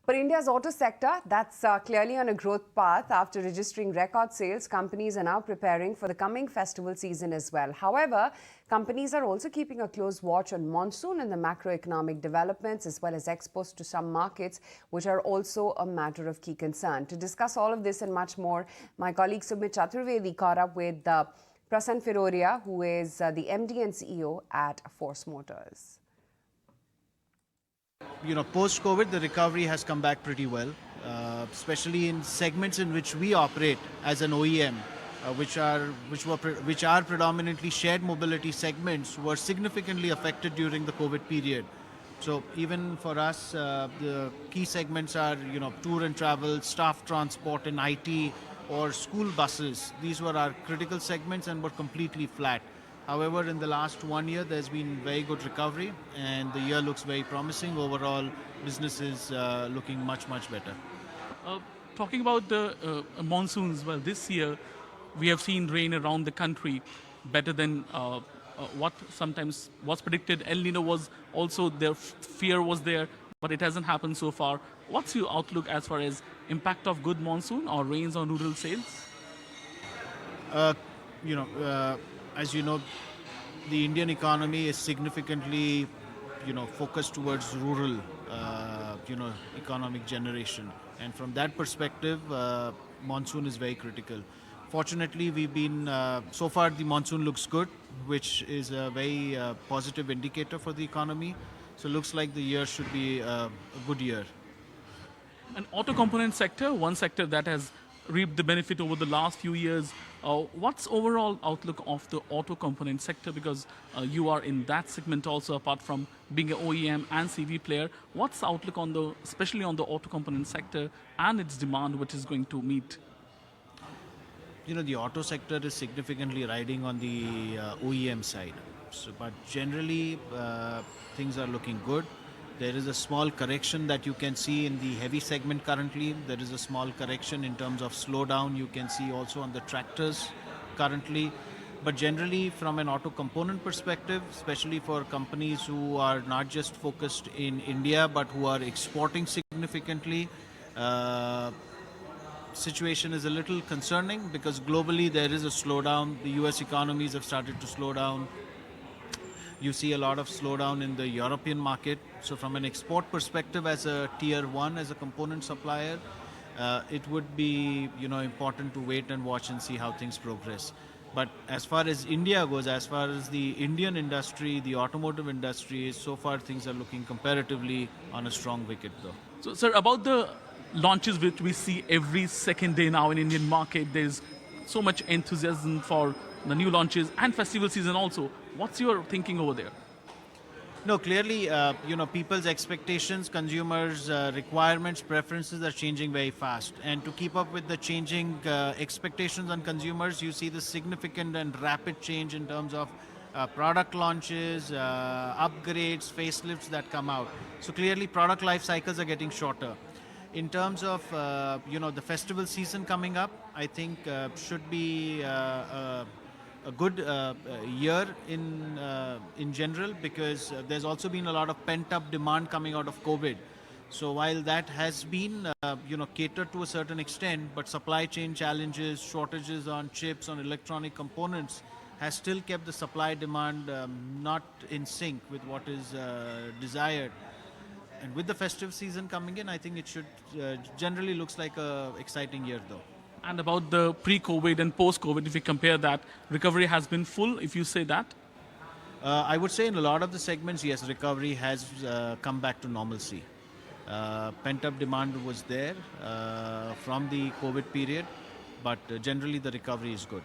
But India's auto sector, that's clearly on a growth path. After registering record sales, companies are now preparing for the coming festival season as well. However, companies are also keeping a close watch on monsoon and the macroeconomic developments, as well as exports to some markets, which are also a matter of key concern. To discuss all of this and much more, my colleague Sumit Chaturvedi caught up with Prasan Firodia, who is the MD and CEO at Force Motors. Post-COVID, the recovery has come back pretty well, especially in segments in which we operate as an OEM, which are predominantly shared mobility segments, were significantly affected during the COVID period. So even for us, the key segments are, tour and travel, staff transport and IT, or school buses. These were our critical segments and were completely flat. However, in the last 1 year, there's been very good recovery and the year looks very promising. Overall, business is looking much, much better. Talking about the monsoons, well, this year we have seen rain around the country better than what sometimes was predicted. El Nino was also there, fear was there, but it hasn't happened so far. What's your outlook as far as impact of good monsoon or rains on rural sales? As you know, the Indian economy is significantly, focused towards rural, economic generation. And from that perspective, monsoon is very critical. Fortunately, so far the monsoon looks good, which is a very positive indicator for the economy. So it looks like the year should be a good year. An auto component sector, one sector that has reaped the benefit over the last few years. What's overall outlook of the auto component sector? Because you are in that segment also, apart from being an OEM and CV player. What's the outlook especially on the auto component sector and its demand, which is going to meet? The auto sector is significantly riding on the OEM side. But generally, things are looking good. There is a small correction that you can see in the heavy segment currently. There is a small correction in terms of slowdown you can see also on the tractors currently. But generally, from an auto component perspective, especially for companies who are not just focused in India, but who are exporting significantly, situation is a little concerning because globally there is a slowdown. The US economies have started to slow down. You see a lot of slowdown in the European market. So from an export perspective, as a tier one, as a component supplier, it would be important to wait and watch and see how things progress. But as far as India goes, as far as the Indian industry, the automotive industry, so far things are looking comparatively on a strong wicket though. So, sir, about the launches which we see every second day now in Indian market, there's so much enthusiasm for the new launches and festival season also. What's your thinking over there? No, clearly, people's expectations, consumers' requirements, preferences are changing very fast. And to keep up with the changing expectations on consumers, you see the significant and rapid change in terms of product launches, upgrades, facelifts that come out. So clearly, product life cycles are getting shorter. In terms of the festival season coming up, I think should be a good year in general, because there's also been a lot of pent-up demand coming out of COVID. So while that has been catered to a certain extent, but supply chain challenges, shortages on chips, on electronic components, has still kept the supply demand not in sync with what is desired. And with the festive season coming in, I think it should generally looks like a exciting year though. And about the pre-COVID and post-COVID, if you compare that, recovery has been full, if you say that? I would say in a lot of the segments, yes, recovery has come back to normalcy. Pent-up demand was there from the COVID period, but generally the recovery is good.